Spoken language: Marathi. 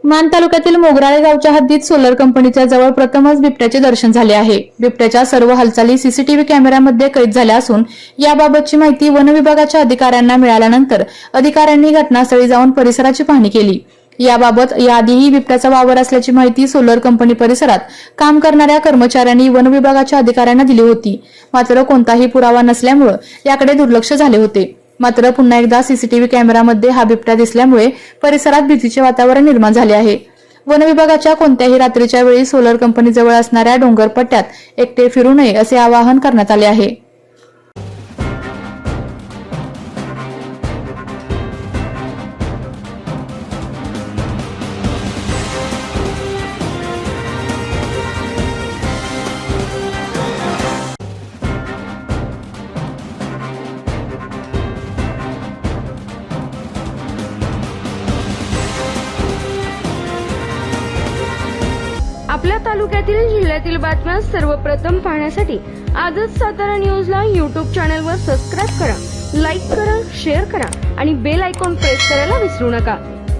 मान तालुक्यातील मोगराळे गावच्या हद्दीत सोलर कंपनीच्या जवळ प्रथमच बिबट्याचे दर्शन झाले आहे। बिबट्याच्या सर्व हालचाली सीसीटीव्ही कॅमेऱ्यामध्ये कैद झाल्या असून याबाबतची माहिती वन विभागाच्या अधिकाऱ्यांना मिळाल्यानंतर अधिकाऱ्यांनी घटनास्थळी जाऊन परिसराची पाहणी केली। याबाबत याआधीही बिबट्याचा वावर असल्याची माहिती सोलर कंपनी परिसरात काम करणाऱ्या कर्मचाऱ्यांनी वन विभागाच्या अधिकाऱ्यांना दिली होती। मात्र कोणताही पुरावा नसल्यामुळे याकडे दुर्लक्ष झाले होते। मात्र पुन्हा एकदा सीसीटीव्ही कॅमेऱ्यामध्ये हा बिबट्या दिसल्यामुळे परिसरात भीतीचे वातावरण निर्माण झाले आहे। वन विभागाच्या कोणत्याही रात्रीच्या वेळी सोलर कंपनी जवळ असणाऱ्या डोंगरपट्ट्यात एकटे फिरू नये असे आवाहन करण्यात आले आहे। आपल्या तालुक्यातील जिल्ह्यातील बातम्या सर्वप्रथम पाहण्यासाठी आजच सातारा न्यूजला YouTube चॅनलवर सबस्क्राइब करा, लाईक करा, शेअर करा आणि बेल आयकॉन प्रेस करायला विसरू नका।